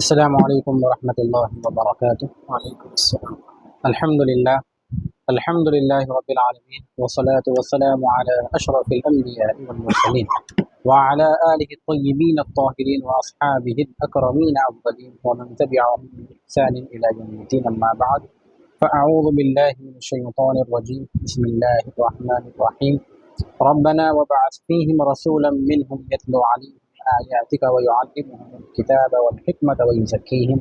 السلام علیکم ورحمۃ اللہ وبرکاتہ۔ وعلیکم السلام۔ الحمد للہ رب العالمین والصلاة والسلام علی اشرف الانبیاء والمرسلین وعلی آلہ الطیبین الطاہرین واصحابہ الاکرمین افضلین ومن تبعهم بإحسان الی یوم الدین، اما بعد فاعوذ باللہ من الشیطان الرجیم، بسم اللہ الرحمن الرحیم۔ ربنا وابعث فیہم رسولا منہم یتلو علیہم آیاتک ویعلمهم الکتاب والحکمۃ ویزکیہم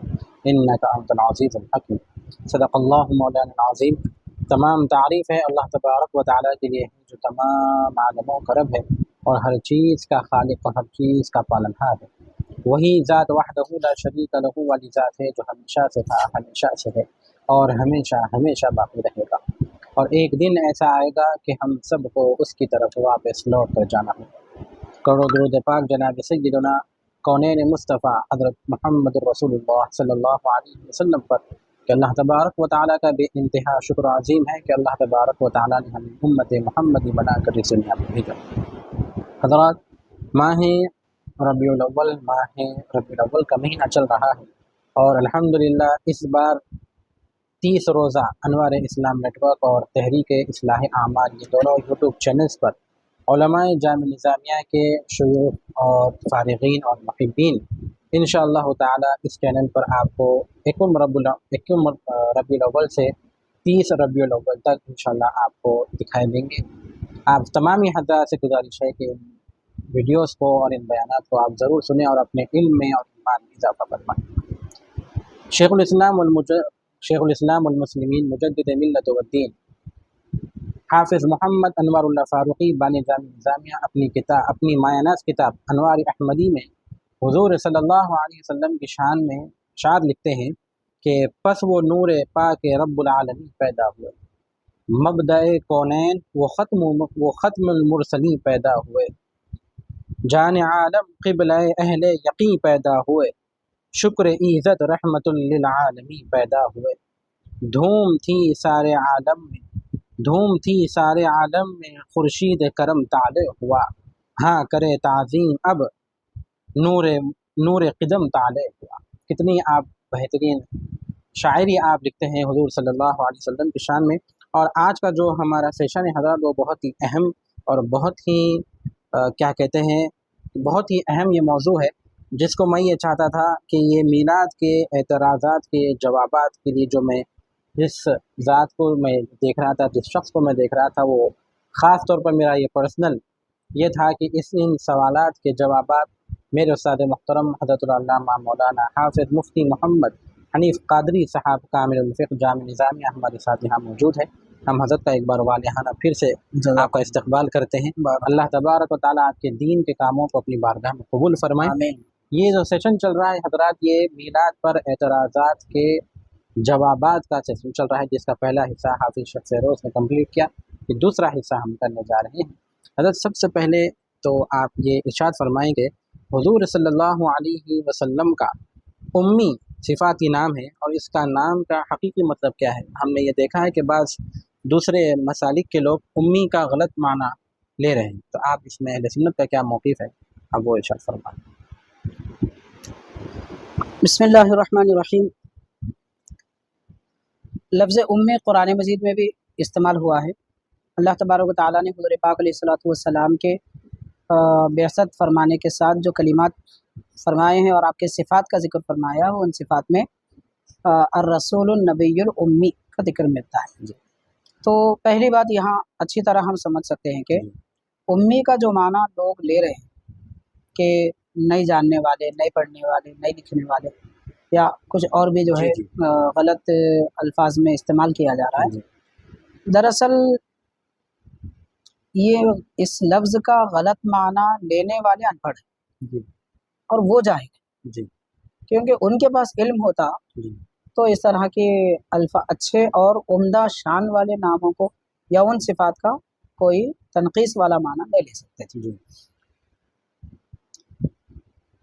انک انت العزیز الحکیم۔ صدق اللہ مولانا العظیم۔ تمام تعریف ہے اللہ تبارک و تعالیٰ کے لیے جو تمام عالموں کا رب ہے اور ہر چیز کا خالق اور ہر چیز کا پالنہار ہے۔ وہی ذات وحدہ لا شریک لہ والی ذات ہے جو ہمیشہ سے تھا، ہمیشہ سے ہے اور ہمیشہ ہمیشہ باقی رہے گا، اور ایک دن ایسا آئے گا کہ ہم سب کو اس کی طرف واپس لوٹ کر جانا ہوگا۔ کروڑ درود پاک جناب سیدنا کونین مصطفیٰ حضرت محمد رسول اللہ صلی اللہ علیہ وسلم پر کہ اللہ تبارک و تعالیٰ کا بے انتہا شکر عظیم ہے کہ اللہ تبارک و تعالیٰ نے ہمیں امت محمدی بنا کر اس دنیا میں بھیجا۔ حضرات، ماہ ربیع الاول کا مہینہ چل رہا ہے، اور الحمدللہ اس بار 30 روزہ انوار اسلام نیٹ ورک اور تحریک اصلاح اعمال، یہ دونوں یوٹیوب چینلز پر علماء جامعہ نظامیہ کے شیوخ اور فارغین اور محبین انشاءاللہ تعالی اس چینل پر آپ کو 1 ربیع الاول سے 30 ربیع الاول تک انشاءاللہ آپ کو دکھائی دیں گے۔ آپ تمامی حضرات سے گزارش ہے کہ ان ویڈیوز کو اور ان بیانات کو آپ ضرور سنیں اور اپنے علم میں اور ایمان میں اضافہ فرمائیں۔ شیخ الاسلام والمسلمین مجدد ملت والدین حافظ محمد انوار اللہ فاروقی بانی جامعہ نظامیہ اپنی مایہ ناز کتاب انوار احمدی میں حضور صلی اللہ علیہ وسلم کی شان میں اشعار لکھتے ہیں کہ پس وہ نور پاک رب العالمین پیدا ہوئے، مبدأ کونین وہ ختم المرسلین پیدا ہوئے، جان عالم قبلہ اہل یقین پیدا ہوئے، شکر ایزت رحمت للعالمین پیدا ہوئے، دھوم تھی سارے عالم میں خورشید کرم طالع ہوا، ہاں کرے تعظیم اب نور قدم طالع ہوا۔ کتنی آپ بہترین شاعری آپ لکھتے ہیں حضور صلی اللہ علیہ وسلم کی شان میں۔ اور آج کا جو ہمارا سیشن ہے حضرات، وہ بہت ہی اہم اور بہت ہی بہت ہی اہم یہ موضوع ہے، جس کو میں یہ چاہتا تھا کہ یہ میلاد کے اعتراضات کے جوابات کے لیے جو میں جس ذات کو میں دیکھ رہا تھا، جس شخص کو میں دیکھ رہا تھا، وہ خاص طور پر میرا یہ پرسنل یہ تھا کہ ان سوالات کے جوابات میرے استاد محترم حضرت العلامہ مولانا حافظ مفتی محمد حنیف قادری صاحب کامل الفقہ جامعہ نظامیہ ہمارے ساتھ یہاں موجود ہے۔ ہم حضرت کا ایک بار والہانہ پھر سے آپ کا استقبال کرتے ہیں۔ اللہ تبارک و تعالیٰ آپ کے دین کے کاموں کو اپنی بارگاہ میں قبول فرمائیں۔ آمین۔ یہ جو سیشن چل رہا ہے حضرات، یہ میلاد پر اعتراضات کے جوابات کا سیشن چل رہا ہے، جس کا پہلا حصہ حافظ شیخ فیروز نے کمپلیٹ کیا، یہ دوسرا حصہ ہم کرنے جا رہے ہیں۔ حضرت سب سے پہلے تو آپ یہ ارشاد فرمائیں گے حضور صلی اللہ علیہ وسلم کا امی صفاتی نام ہے، اور اس کا نام کا حقیقی مطلب کیا ہے؟ ہم نے یہ دیکھا ہے کہ بعض دوسرے مسالک کے لوگ امی کا غلط معنی لے رہے ہیں، تو آپ اس میں اہل سنت کا کیا موقف ہے؟ اب وہ ارشاد فرمائیں۔ بسم اللہ الرحمن الرحیم۔ لفظ امی قرآن مجید میں بھی استعمال ہوا ہے۔ اللہ تبارک و تعالیٰ نے حضور پاک علیہ الصلوۃ والسلام کے بعثت فرمانے کے ساتھ جو کلمات فرمائے ہیں اور آپ کے صفات کا ذکر فرمایا، وہ ان صفات میں الرسول النبی الامی کا ذکر ملتا ہے۔ تو پہلی بات یہاں اچھی طرح ہم سمجھ سکتے ہیں کہ امی کا جو معنی لوگ لے رہے ہیں کہ نہیں جاننے والے، نہیں پڑھنے والے، نہیں لکھنے والے، یا کچھ اور بھی جو ہے غلط الفاظ میں استعمال کیا جا رہا ہے۔ دراصل یہ اس لفظ کا غلط معنی لینے والے ان پڑھ ہیں اور وہ جاہل، کیونکہ ان کے پاس علم ہوتا تو اس طرح کے اچھے اور عمدہ شان والے ناموں کو یا ان صفات کا کوئی تنقیص والا معنی نہیں لے سکتے تھے۔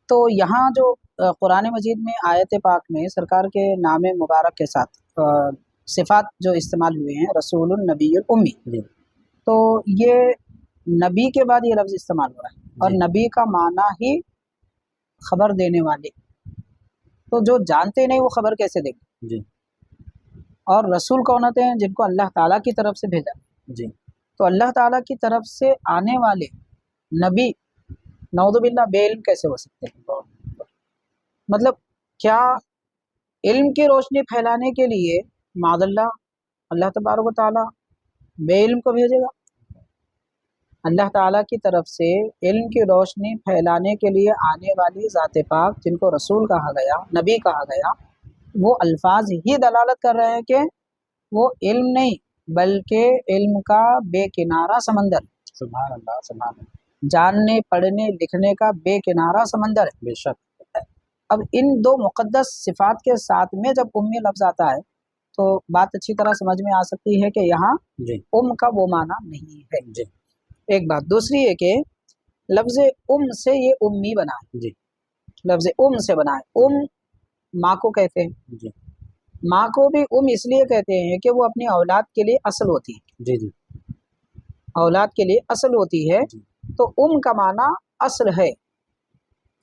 تو یہاں جو قرآن مجید میں آیت پاک میں سرکار کے نام مبارک کے ساتھ صفات جو استعمال ہوئے ہیں، رسول النبی الامی، تو یہ نبی کے بعد یہ لفظ استعمال ہو رہا ہے، اور نبی کا معنی ہی خبر دینے والے۔ تو جو جانتے نہیں وہ خبر کیسے دیں گے؟ جی اور رسول کون ہوتے ہیں؟ جن کو اللہ تعالیٰ کی طرف سے بھیجا. جی تو اللہ تعالیٰ کی طرف سے آنے والے نبی نعوذ باللہ بے علم کیسے ہو سکتے ہیں؟ مطلب کیا علم کی روشنی پھیلانے کے لیے معاذ اللہ اللہ تبارک و تعالیٰ بے علم کو بھیجے گا؟ اللہ تعالیٰ کی طرف سے علم کی روشنی پھیلانے کے لیے آنے والی ذات پاک جن کو رسول کہا گیا، نبی کہا گیا، وہ الفاظ ہی دلالت کر رہے ہیں کہ وہ علم نہیں بلکہ علم کا بے کنارہ سمندر، سبحان اللہ سبحان اللہ، جاننے پڑھنے لکھنے کا بے کنارہ سمندر ہے. بے شک. اب ان دو مقدس صفات کے ساتھ میں جب امی لفظ آتا ہے تو بات اچھی طرح سمجھ میں آ سکتی ہے کہ یہاں جی کا وہ معنی نہیں ہے. جی ایک بات. دوسری ہے کہ لفظ سے یہ امی بنا ہے، جی لفظ سے بنا ہے. ماں کو کہتے ہیں، جی ماں کو بھی اس لیے کہتے ہیں کہ وہ اپنی اولاد کے لیے اصل ہوتی ہے، جی جی اولاد کے لیے اصل ہوتی ہے. جی تو کا معنی اصل ہے.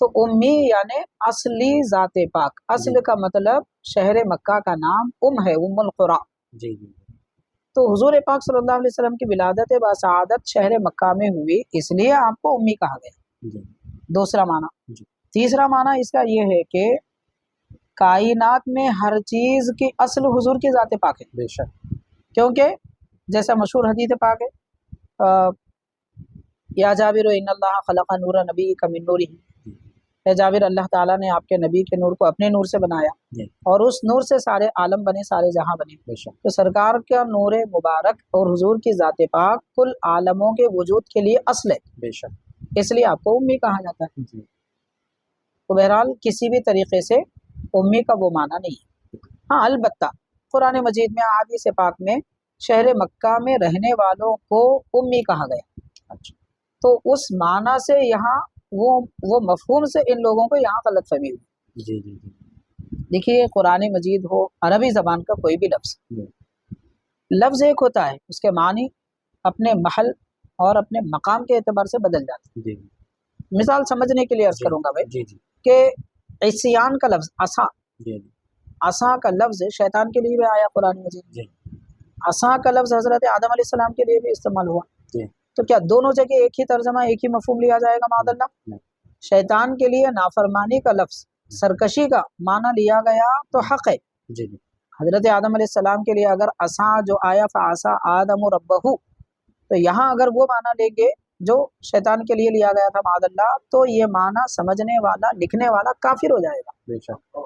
تو امی یعنی اصلی ذات پاک. اصل کا مطلب شہر مکہ کا نام ہے، القرا. جی جی تو حضور پاک صلی اللہ علیہ وسلم کی ولادت بسعادت شہر مکہ میں ہوئی، اس لیے آپ کو امی کہا گیا. جی دوسرا معنی. جی تیسرا معنی اس کا یہ ہے کہ کائنات میں ہر چیز کی اصل حضور کی ذات پاک ہے. بے شک. کیونکہ جیسا مشہور حدیث پاک ہے، یا جابر ان اللہ خلق نور نبی کا من نورہ، اے جابر اللہ تعالیٰ نے آپ کے نبی کے نور کو اپنے نور سے بنایا اور اس نور سے سارے عالم بنے، سارے جہاں بنے. تو سرکار کا نور مبارک اور حضور کی ذات پاک کل عالموں کے وجود کے لیے اصل ہے. بے شک. اس لیے آپ کو امی کہا جاتا ہے. جی. تو بہرحال کسی بھی طریقے سے امی کا وہ معنی نہیں ہے. ہاں البتہ قرآن مجید میں احادیث پاک میں شہر مکہ میں رہنے والوں کو امی کہا گیا. اچھا. تو اس معنی سے یہاں وہ مفہوم سے ان لوگوں کو یہاں غلط فہمی ہوئی. جی جی جی. دیکھیے قرآن مجید ہو عربی زبان کا کوئی بھی لفظ ایک ہوتا ہے، اس کے معنی اپنے محل اور اپنے مقام کے اعتبار سے بدل جاتے ہیں. جی. مثال سمجھنے کے لیے عرض کروں گا بھائی جی جی کہ عصیان کا لفظ عصا، جی عصا کا لفظ شیطان کے لیے بھی آیا قرآن مجید. جی. عصا کا لفظ حضرت آدم علیہ السلام کے لیے بھی استعمال ہوا. جی. تو کیا دونوں جگہ ایک ہی ترجمہ ایک ہی مفہوم لیا جائے گا؟ معاذ اللہ. شیطان کے لیے نافرمانی کا لفظ، سرکشی کا معنی لیا گیا تو حق ہے. جی. حضرت آدم علیہ السلام کے لیے اگر عصا جو آیا فعصا آدم ربہ، تو یہاں اگر وہ معنی لیں گے جو شیطان کے لیے لیا گیا تھا معاذ اللہ، تو یہ معنی سمجھنے والا لکھنے والا کافر ہو جائے گا. بے شک.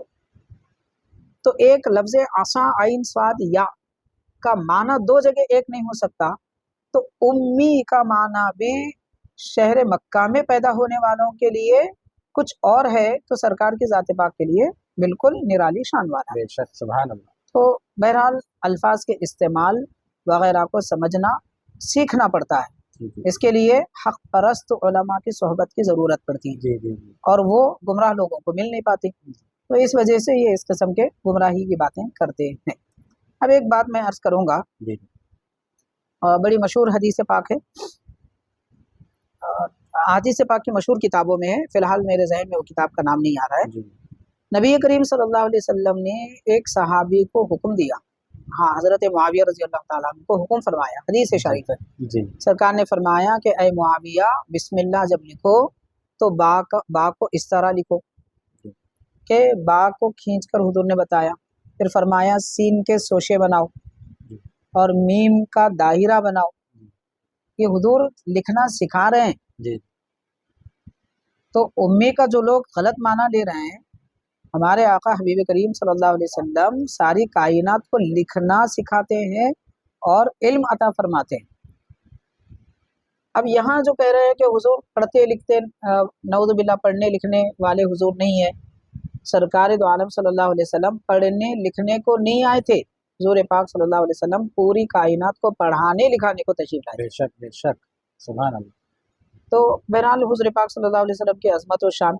تو ایک لفظ عصا عین صاد یا کا معنی دو جگہ ایک نہیں ہو سکتا. تو امی کا معنی بھی شہر مکہ میں پیدا ہونے والوں کے لیے کچھ اور ہے، تو سرکار کی ذات پاک کے لیے بالکل نرالی شان والا ہے. بے شک. سبحان اللہ. تو بہرحال الفاظ کے استعمال وغیرہ کو سمجھنا سیکھنا پڑتا ہے. اس کے لیے حق پرست علماء کی صحبت کی ضرورت پڑتی ہے. جی جی جی. اور وہ گمراہ لوگوں کو مل نہیں پاتی، تو اس وجہ سے یہ اس قسم کے گمراہی کی باتیں کرتے ہیں. اب ایک بات میں عرض کروں گا، جی. بڑی مشہور حدیث پاک ہے، حدیث پاک کی مشہور کتابوں میں ہے، فی الحال میرے ذہن میں وہ کتاب کا نام نہیں آ رہا ہے. جی. نبی کریم صلی اللہ علیہ وسلم نے ایک صحابی کو حکم دیا، ہاں حضرت معاویہ رضی اللہ تعالیٰ عنہ کو حکم فرمایا. حدیث شریف ہے. جی. سرکار نے فرمایا کہ اے معاویہ بسم اللہ جب لکھو تو با کو اس طرح لکھو کہ با کو کھینچ کر حضور نے بتایا. پھر فرمایا سین کے سوشے بناؤ اور میم کا دائرہ بناؤ. یہ حضور لکھنا سکھا رہے ہیں. جی. تو امی کا جو لوگ غلط معنی لے رہے ہیں، ہمارے آقا حبیب کریم صلی اللہ علیہ وسلم ساری کائنات کو لکھنا سکھاتے ہیں اور علم عطا فرماتے ہیں. اب یہاں جو کہہ رہے ہیں کہ حضور پڑھتے لکھتے، نعوذ باللہ پڑھنے لکھنے والے حضور نہیں ہے. سرکار دو عالم صلی اللہ علیہ وسلم پڑھنے لکھنے کو نہیں آئے تھے. حضور پاک صلی اللہ علیہ وسلم پوری کائنات کو پڑھانے لکھانے کو تشریف لائے. بے شک. بے شک. سبحان اللہ. تو بہرحال حضور پاک صلی اللہ علیہ وسلم کی عظمت و شان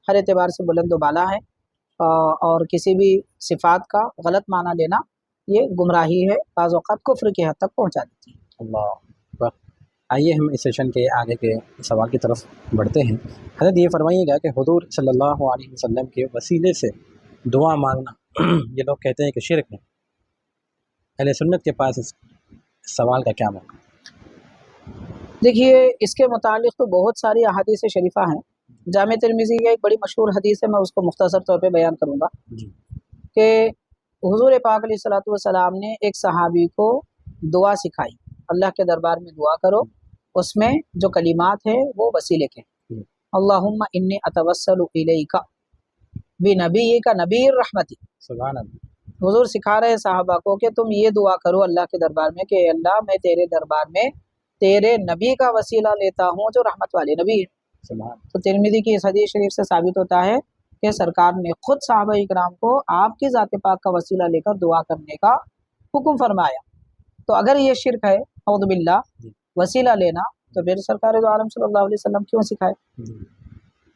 ہر اعتبار سے بلند و بالا ہے، اور کسی بھی صفات کا غلط معنی لینا یہ گمراہی ہے، بعض اوقات کفر کی حد تک پہنچا دیتی ہے. اللہ اکبر. آئیے ہم اس سیشن کے آگے کے سوال کی طرف بڑھتے ہیں. حضرت یہ فرمائیے گا کہ حضور صلی اللہ علیہ وسلم کے وسیلے سے دعا مانگنا یہ لوگ کہتے ہیں کہ شرک ہے، اہل سنت کے پاس اس سوال کا کیا موقع؟ دیکھیے اس کے متعلق تو بہت ساری احادیث شریفہ ہیں. جامع ترمذی کی ایک بڑی مشہور حدیث ہے، میں اس کو مختصر طور پہ بیان کروں گا جی کہ حضور پاک علیہ الصلوۃ والسلام نے ایک صحابی کو دعا سکھائی، اللہ کے دربار میں دعا کرو. اس میں جو کلمات ہیں وہ وسیلے کے، اللہم انی اتوسل الیک بنبیک نبی الرحمتی. سبحان اللہ. حضور سکھا رہے صحابہ کو کہ تم یہ دعا کرو اللہ کے دربار میں کہ اللہ میں تیرے دربار میں تیرے نبی کا وسیلہ لیتا ہوں جو رحمت والے نبی ہے. سبحان. تو ترمذی کی اس حدیث شریف سے ثابت ہوتا ہے کہ سرکار نے خود صحابہ اکرام کو آپ کی ذات پاک کا وسیلہ لے کر دعا کرنے کا حکم فرمایا. تو اگر یہ شرک ہے اعوذ باللہ وسیلہ لینا، تو پھر سرکار دو عالم صلی اللہ علیہ وسلم کیوں سکھائے؟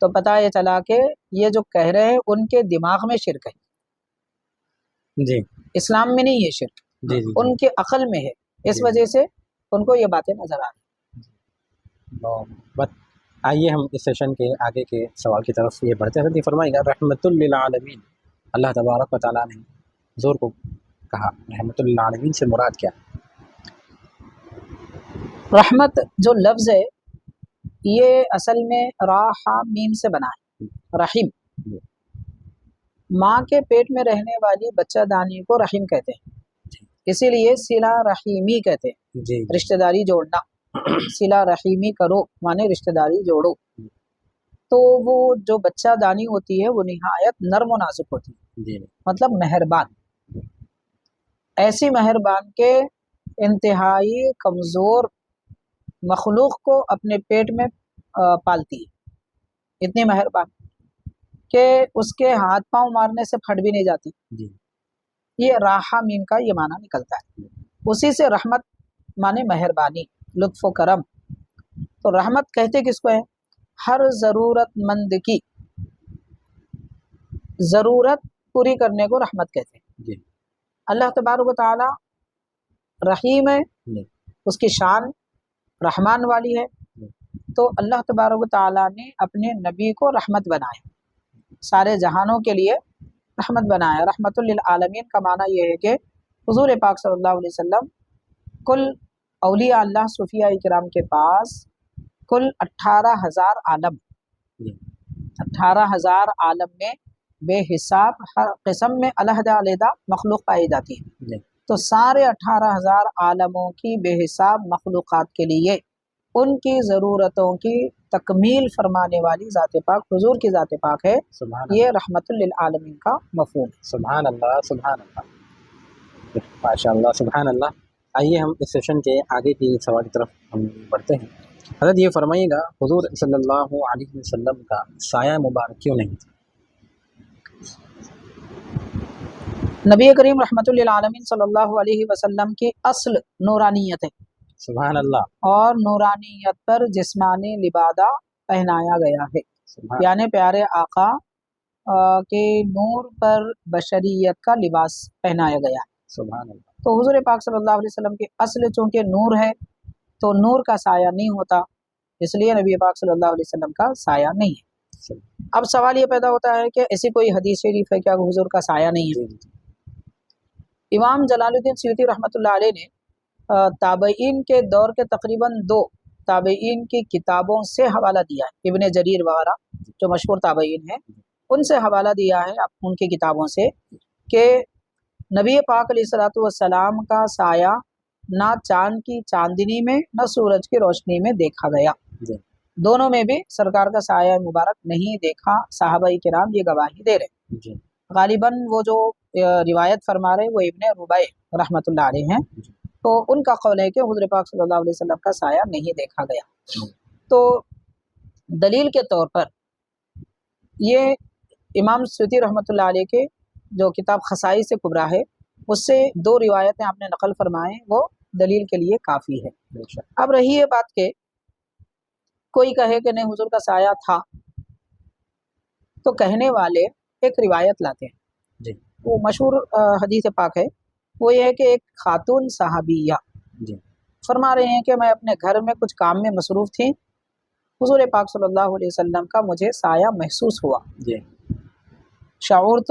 تو پتہ یہ چلا کہ یہ جو کہہ رہے ہیں ان کے دماغ میں شرک ہے، جی اسلام میں نہیں ہے شرک، جی جی ان کے عقل میں ہے، اس وجہ سے ان کو یہ باتیں نظر آ رہی. بس آئیے ہم اس سیشن کے آگے کے سوال کی طرف یہ بڑھتے ہیں. فرمائے گا رحمت للعالمین، اللہ تبارک و تعالیٰ نے حضور کو کہا رحمت للعالمین سے مراد کیا؟ رحمت جو لفظ ہے یہ اصل میں را ہا میم سے بنا ہے. رحیم، ماں کے پیٹ میں رہنے والی بچہ دانی کو رحیم کہتے ہیں، اسی لیے صلہ رحیمی کہتے ہیں، جی رشتہ داری جوڑنا. صلہ رحیمی کرو مانے رشتہ داری جوڑو. تو وہ جو بچہ دانی ہوتی ہے وہ نہایت نرم و نازک ہوتی ہے، جی مطلب مہربان، ایسی مہربان کے انتہائی کمزور مخلوق کو اپنے پیٹ میں پالتی ہے، اتنی مہربان کہ اس کے ہاتھ پاؤں مارنے سے پھٹ بھی نہیں جاتی. جی یہ راحہ میم کا یہ معنی نکلتا ہے. اسی سے رحمت معنی مہربانی، لطف و کرم. تو رحمت کہتے کس کو ہے؟ ہر ضرورت مند کی ضرورت پوری کرنے کو رحمت کہتے ہیں. جی اللہ تبارک و تعالی رحیم ہے، اس کی شان رحمان والی ہے. تو اللہ تبارک و تعالی نے اپنے نبی کو رحمت بنایا، سارے جہانوں کے لیے رحمت بنایا. رحمت للعالمین کا معنی یہ ہے کہ حضور پاک صلی اللہ علیہ وسلم کل اولیاء اللہ صوفیاء کرام کے پاس کل 18,000 عالم، 18,000 عالم میں بے حساب ہر قسم میں علیحدہ علیحدہ مخلوق پائی جاتی ہے. تو سارے 18,000 عالموں کی بے حساب مخلوقات کے لیے ان کی ضرورتوں کی تکمیل فرمانے والی ذات پاک حضور کی ذات پاک ہے. یہ رحمت للعالمین کا مفہوم ہے. سبحان اللہ سبحان اللہ، ماشاء اللہ سبحان اللہ. آئیے ہم اس سیشن کے آگے کی سوال کی طرف ہم بڑھتے ہیں. حضرت یہ فرمائیے گا حضور صلی اللہ علیہ وسلم کا سایہ مبارک کیوں نہیں تھا؟ نبی کریم رحمت للعالمین صلی اللہ علیہ وسلم کی اصل نورانیت ہے. سبحان اللہ. اور نورانیت پر جسمانی لبادہ پہنایا گیا ہے، یعنی پیارے آقا کے نور پر بشریت کا لباس پہنایا گیا ہے. سبحان اللہ. تو حضور پاک صلی اللہ علیہ وسلم کی اصل چونکہ نور ہے تو نور کا سایہ نہیں ہوتا، اس لیے نبی پاک صلی اللہ علیہ وسلم کا سایہ نہیں ہے. اب سوال یہ پیدا ہوتا ہے کہ ایسی کوئی حدیث شریف ہے کیا حضور کا سایہ نہیں ہے؟ امام جلال الدین سیوطی رحمۃ اللہ علیہ نے تابعین کے دور کے تقریباً 2 تابعین کی کتابوں سے حوالہ دیا ہے. ابن جریر وغیرہ جو مشہور تابعین ہیں ان سے حوالہ دیا ہے ان کی کتابوں سے کہ نبی پاک علیہ الصلوۃ والسلام کا سایہ نہ چاند کی چاندنی میں نہ سورج کی روشنی میں دیکھا گیا. دونوں میں بھی سرکار کا سایہ مبارک نہیں دیکھا. صحابہ کرام یہ گواہی دے رہے. غالباً وہ جو روایت فرما رہے وہ ابن ربیع رحمۃ اللہ علیہ ہیں، تو ان کا قول ہے کہ حضور پاک صلی اللہ علیہ وسلم کا سایہ نہیں دیکھا گیا. تو دلیل کے طور پر یہ امام سیوطی رحمۃ اللہ علیہ کے جو کتاب خصائص کبریٰ ہے اس سے 2 روایتیں آپ نے نقل فرمائیں، وہ دلیل کے لیے کافی ہے. اب رہی یہ بات کہ کوئی کہے کہ نہیں حضور کا سایہ تھا، تو کہنے والے ایک روایت لاتے ہیں، وہ مشہور حدیث پاک ہے. وہ یہ ہے کہ ایک خاتون صحابیہ فرما رہے ہیں کہ میں اپنے گھر میں کچھ کام میں مصروف تھی، حضور پاک صلی اللہ علیہ وسلم کا مجھے سایہ محسوس ہوا. شعورت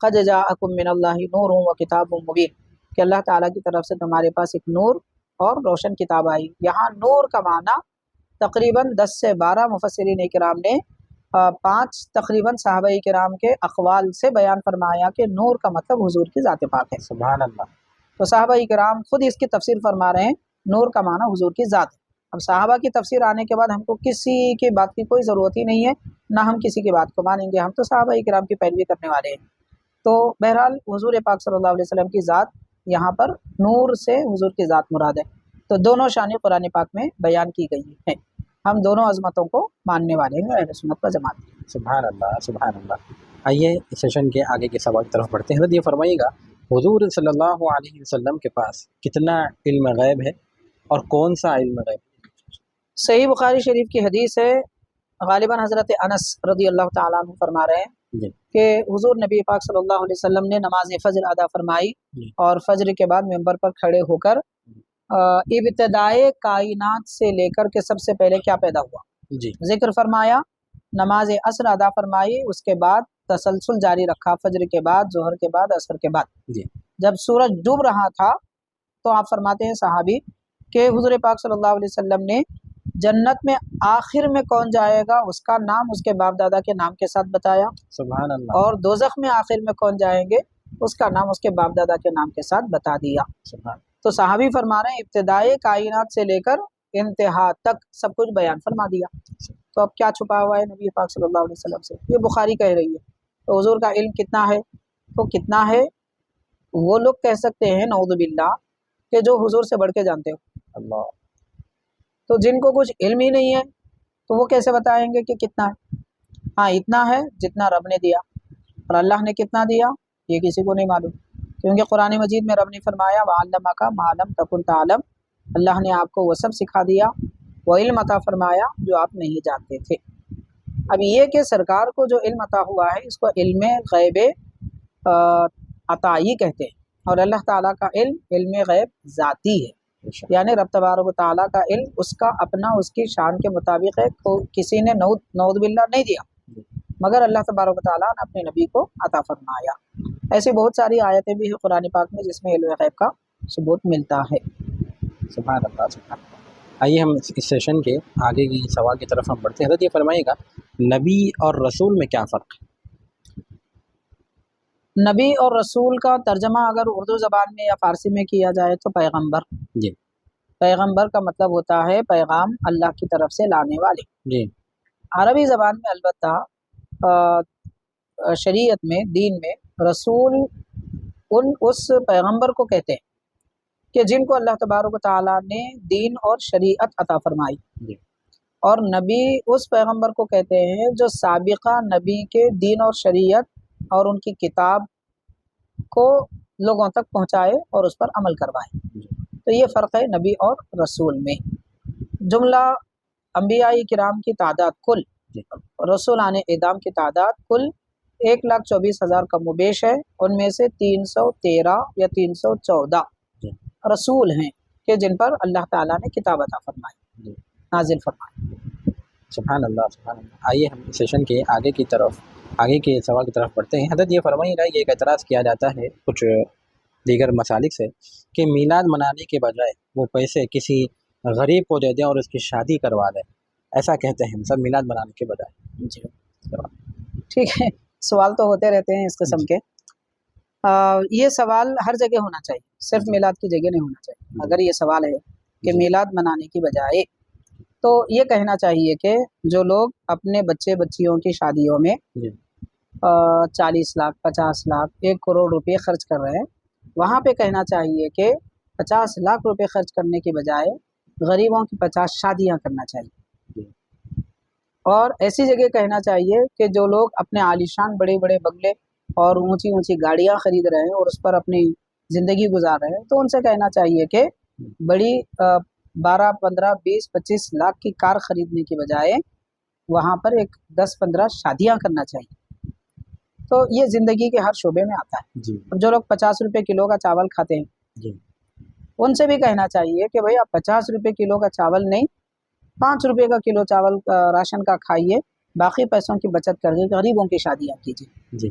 قد جاءکم من اللہ نور و کتاب مبین، کہ اللہ تعالیٰ کی طرف سے تمہارے پاس ایک نور اور روشن کتاب آئی۔ یہاں نور کا معنی تقریباً 10 سے 12 مفسرین کرام نے 5 تقریباً صحابہ کرام کے اقوال سے بیان فرمایا کہ نور کا مطلب حضور کی ذات پاک ہے۔ سبحان اللہ۔ تو صحابہ کرام خود اس کی تفسیر فرما رہے ہیں، نور کا معنی حضور کی ذات ہے۔ اب صحابہ کی تفسیر آنے کے بعد ہم کو کسی کی بات کی کوئی ضرورت ہی نہیں ہے، نہ ہم کسی کی بات کو مانیں گے، ہم تو صحابہ کرام کی پیروی کرنے والے ہیں۔ تو بہرحال حضور پاک صلی اللہ علیہ وسلم کی ذات، یہاں پر نور سے حضور کی ذات مراد ہے۔ تو دونوں شانیں قرآن پاک میں بیان کی گئی ہیں، ہم دونوں عظمتوں کو ماننے والے ہیں، اہل سنت و جماعت۔ سبحان اللہ سبحان اللہ۔ آئیے اس سیشن کے آگے کے سوال کی طرف بڑھتے ہیں۔ حضرت یہ فرمائیے گا، حضور صلی اللہ علیہ وسلم کے پاس کتنا علم غیب ہے اور کون سا علم غیب؟ صحیح بخاری شریف کی حدیث ہے، غالباً حضرت انس رضی اللہ تعالیٰ عنہ فرما رہے ہیں جی کہ حضور نبی پاک صلی اللہ علیہ وسلم نے نماز فجر ادا فرمائی جی اور فجر کے بعد ممبر پر کھڑے ہو کر ابتدائے کائنات سے لے کر کے سب سے پہلے کیا پیدا ہوا جی ذکر فرمایا، نماز عصر ادا فرمائی، اس کے بعد تسلسل جاری رکھا، فجر کے بعد، ظہر کے بعد، عصر کے بعد۔ جی جب سورج ڈوب رہا تھا تو آپ فرماتے ہیں صحابی کہ حضور پاک صلی اللہ علیہ وسلم نے جنت میں آخر میں کون جائے گا اس کا نام اس کے باپ دادا کے نام کے ساتھ بتایا، سبحان اللہ۔ اور دوزخ میں آخر میں کون جائیں گے اس کا نام اس کے باپ دادا کے نام کے ساتھ بتا دیا۔ سبحان تو صحابی فرما رہے ہیں ابتدائے کائنات سے لے کر انتہا تک سب کچھ بیان فرما دیا۔ تو اب کیا چھپا ہوا ہے نبی پاک صلی اللہ علیہ وسلم سے؟ یہ بخاری کہہ رہی ہے۔ تو حضور کا علم کتنا ہے؟ تو کتنا ہے؟ وہ لوگ کہہ سکتے ہیں نعوذ باللہ کہ جو حضور سے بڑھ کے جانتے ہو۔ اللہ۔ تو جن کو کچھ علم ہی نہیں ہے تو وہ کیسے بتائیں گے کہ کتنا ہے؟ ہاں اتنا ہے جتنا رب نے دیا، اور اللہ نے کتنا دیا یہ کسی کو نہیں معلوم، کیونکہ قرآن مجید میں رب نے فرمایا وَعَلَّمَكَ مَا لَمْ تَكُنْ تَعْلَمْ، اللہ نے آپ کو وہ سب سکھا دیا، وہ علم عطا فرمایا جو آپ نہیں جانتے تھے۔ اب یہ کہ سرکار کو جو علم عطا ہوا ہے اس کو علم غیب عطائی کہتے ہیں، اور اللہ تعالیٰ کا علم غیب ذاتی ہے، یعنی رب تبارک و تعالیٰ کا علم اس کا اپنا اس کی شان کے مطابق ہے، کسی نے نعوذ باللہ نہیں دیا، مگر اللہ تبارک و تعالیٰ نے اپنے نبی کو عطا فرمایا۔ ایسی بہت ساری آیتیں بھی ہیں قرآن پاک میں جس میں علم غیب کا ثبوت ملتا ہے۔ سبحان اللہ سبحان اللہ۔ آئیے ہم اس سیشن کے آگے کی سوال کی طرف ہم بڑھتے ہیں۔ حضرت یہ فرمائیے گا، نبی اور رسول میں کیا فرق ہے؟ نبی اور رسول کا ترجمہ اگر اردو زبان میں یا فارسی میں کیا جائے تو پیغمبر۔ جی پیغمبر کا مطلب ہوتا ہے پیغام اللہ کی طرف سے لانے والے۔ جی عربی زبان میں البتہ شریعت میں، دین میں، رسول اس پیغمبر کو کہتے ہیں کہ جن کو اللہ تبارک و تعالیٰ نے دین اور شریعت عطا فرمائی، جی اور نبی اس پیغمبر کو کہتے ہیں جو سابقہ نبی کے دین اور شریعت اور ان کی کتاب کو لوگوں تک پہنچائے اور اس پر عمل کروائے۔ تو یہ فرق ہے نبی اور رسول میں۔ جملہ انبیاء کرام کی تعداد کل، رسولان اعدام کی تعداد کل 1,24,000 کم و بیش ہے، ان میں سے 313 یا 314 رسول ہیں کہ جن پر اللہ تعالیٰ نے کتاب عطا فرمائی، نازل فرمائی۔ سبحان اللہ سبحان اللہ۔ آئیے ہم سیشن کے آگے کے سوال کی طرف بڑھتے ہیں۔ حضرت یہ فرمائیے گا، یہ ایک اعتراض کیا جاتا ہے کچھ دیگر مسالک سے کہ میلاد منانے کے بجائے وہ پیسے کسی غریب کو دے دیں اور اس کی شادی کروا دیں، ایسا کہتے ہیں سب میلاد منانے کے بجائے۔ جی ٹھیک ہے، سوال تو ہوتے رہتے ہیں اس قسم کے۔ یہ سوال ہر جگہ ہونا چاہیے، صرف میلاد کی جگہ نہیں ہونا چاہیے۔ اگر یہ سوال ہے کہ میلاد منانے کی بجائے، تو یہ کہنا چاہیے کہ جو لوگ اپنے بچے بچیوں کی شادیوں میں 40 لاکھ 50 لاکھ 1 کروڑ روپے خرچ کر رہے ہیں، وہاں پہ کہنا چاہیے کہ 50 لاکھ روپے خرچ کرنے کی بجائے غریبوں کی 50 شادیاں کرنا چاہیے۔ اور ایسی جگہ کہنا چاہیے کہ جو لوگ اپنے عالیشان بڑے بڑے بنگلے اور اونچی اونچی گاڑیاں خرید رہے ہیں اور اس پر اپنی زندگی گزار رہے ہیں، تو ان سے کہنا چاہیے کہ بڑی 12 15 20 25 لاکھ کی کار خریدنے کی بجائے وہاں پر ایک 10 15 شادیاں کرنا چاہیے۔ تو یہ زندگی کے ہر شعبے میں آتا ہے۔ جو لوگ 50 روپے کلو کا چاول کھاتے ہیں، ان سے بھی کہنا چاہیے کہ بھئی آپ 50 روپے کلو کا چاول نہیں، 5 روپے کا کلو چاول راشن کا کھائیے، باقی پیسوں کی بچت کر کے غریبوں کی شادیاں کیجیے۔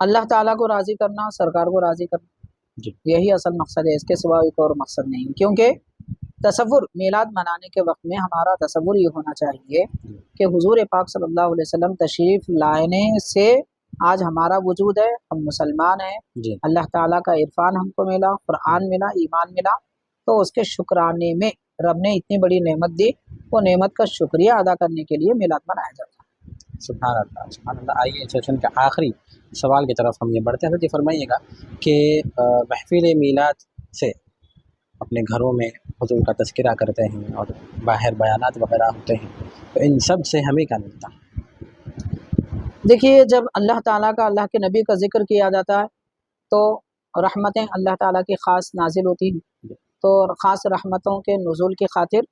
اللہ تعالیٰ کو راضی کرنا، سرکار کو راضی کرنا، جی یہی اصل مقصد ہے، اس کے سوا ایک اور مقصد نہیں۔ کیونکہ تصور میلاد منانے کے وقت میں ہمارا تصور یہ ہونا چاہیے کہ حضور پاک صلی اللہ علیہ وسلم تشریف لانے سے آج ہمارا وجود ہے، ہم مسلمان ہیں، جی اللہ تعالیٰ کا عرفان ہم کو ملا، قرآن ملا، ایمان ملا، تو اس کے شکرانے میں رب نے اتنی بڑی نعمت دی، وہ نعمت کا شکریہ ادا کرنے کے لیے میلاد منایا جاتا ہے۔ سبحان اللہ سبحان اللہ۔ آئیے سیشن کے آخری سوال کی طرف ہم یہ بڑھتے ہیں۔ حضرت یہ فرمائیے گا کہ محفل میلاد سے اپنے گھروں میں حضور کا تذکرہ کرتے ہیں اور باہر بیانات وغیرہ ہوتے ہیں، تو ان سب سے ہمیں کیا ملتا ہے؟ دیکھیے، جب اللہ تعالیٰ کا، اللہ کے نبی کا ذکر کیا جاتا ہے تو رحمتیں اللہ تعالیٰ کی خاص نازل ہوتی ہیں، تو خاص رحمتوں کے نزول کی خاطر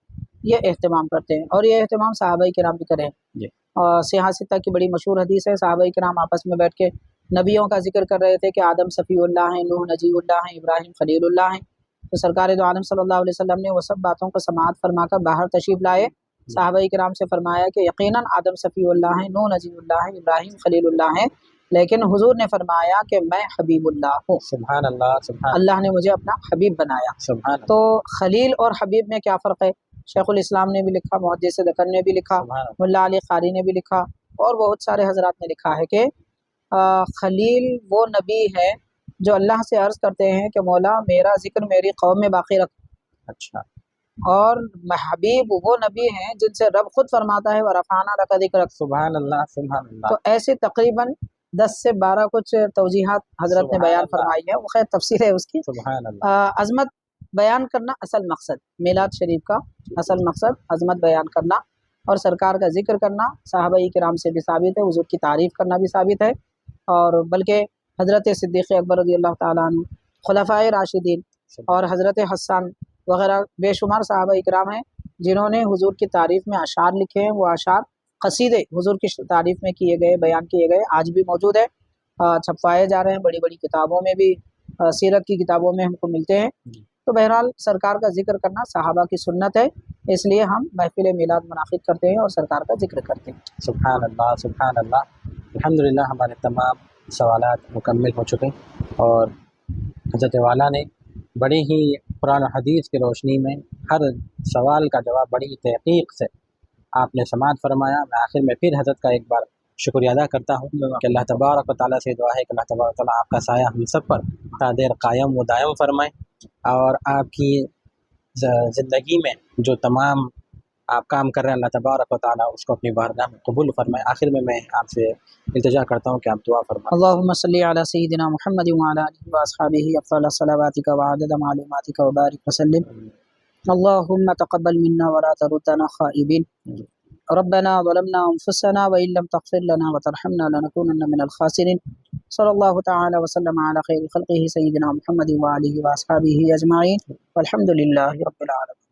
یہ اہتمام کرتے ہیں، اور یہ اہتمام صحابہ کرام بھی کریں۔ جی اور سیاہ ستہ کی بڑی مشہور حدیث ہے، صحابہ کرام آپس میں بیٹھ کے نبیوں کا ذکر کر رہے تھے کہ آدم صفی اللہ ہیں، نوح نجی اللہ ہیں، ابراہیم خلیل اللہ ہیں، تو سرکار دو عالم صلی اللہ علیہ وسلم نے وہ سب باتوں کو سماعت فرما کر باہر تشریف لائے، صحابہ کرام سے فرمایا کہ یقیناً آدم صفی اللہ ہیں، نوح نجی اللہ ہیں، ابراہیم خلیل اللہ ہیں، لیکن حضور نے فرمایا کہ میں حبیب اللہ ہوں، سبحان اللہ سبحان اللہ نے مجھے اپنا حبیب بنایا۔ سبحان اللہ تو خلیل اور حبیب میں کیا فرق ہے؟ شیخ الاسلام نے بھی لکھا، محدث دکن نے بھی لکھا، سبحان اللہ ملا علی قاری نے بھی لکھا، اور بہت سارے حضرات نے لکھا ہے کہ خلیل وہ نبی ہے جو اللہ سے عرض کرتے ہیں کہ مولا میرا ذکر میری قوم میں باقی رکھ، اچھا اور حبیب وہ نبی ہیں جن سے رب خود فرماتا ہے وَرَفَعْنَا لَكَ ذِكْرَكَ۔ سبحان اللہ سبحان اللہ۔ تو ایسے تقریباً 10 سے 12 کچھ توجیحات حضرت نے سبحان بیان اللہ۔ فرمائی ہے، وہ خیر تفسیر ہے اس کی۔ سبحان اللہ عظمت بیان کرنا اصل مقصد، میلاد شریف کا اصل مقصد عظمت بیان کرنا اور سرکار کا ذکر کرنا صحابہ کرام سے بھی ثابت ہے، حضور کی تعریف کرنا بھی ثابت ہے، اور بلکہ حضرت صدیق اکبر رضی اللہ تعالیٰ عنہ، خلفائے راشدین اور حضرت حسان وغیرہ بے شمار صحابہ اکرام ہیں جنہوں نے حضور کی تعریف میں اشعار لکھے ہیں، وہ اشعار قصیدے حضور کی تعریف میں کیے گئے، بیان کیے گئے، آج بھی موجود ہے، چھپوائے جا رہے ہیں، بڑی بڑی کتابوں میں بھی، سیرت کی کتابوں میں ہم کو ملتے ہیں۔ تو بہرحال سرکار کا ذکر کرنا صحابہ کی سنت ہے، اس لیے ہم محفل میلاد منعقد کرتے ہیں اور سرکار کا ذکر کرتے ہیں۔ سبحان اللہ سبحان اللہ۔ الحمدللہ ہمارے تمام سوالات مکمل ہو چکے اور حضرت والا نے بڑی ہی قرآن و حدیث کی روشنی میں ہر سوال کا جواب بڑی تحقیق سے آپ نے سماعت فرمایا۔ میں آخر میں پھر حضرت کا ایک بار شکریہ ادا کرتا ہوں کہ اللہ تبارک و تعالیٰ سے دعا ہے کہ اللہ تبارک و تعالیٰ آپ کا سایہ ہم سب پر تا دیر قائم و دائم فرمائے، اور آپ کی زندگی میں جو تمام آپ کام کر رہے ہیں اللہ تبارک و تعالیٰ اس کو اپنی بارگاہ میں قبول فرمائے۔ آخر میں آپ سے التجا کرتا ہوں کہ آپ دعا فرمائیں۔ اللہم صلی علی سیدنا محمد وعلی آلہ واصحابہ افضل صلواتک وعدد معلوماتک وبارک وسلم۔ اللہم تقبل منا ولا تردنا خائبین۔ ربنا ظلمنا انفسنا وان لم تغفر لنا وترحمنا لنكونن من الخاسرین۔ صلی اللہ تعالی وسلم علی خیر خلقہ سیدنا محمد وآلہ واصحابہ اجمعین، والحمد للہ رب العالمین۔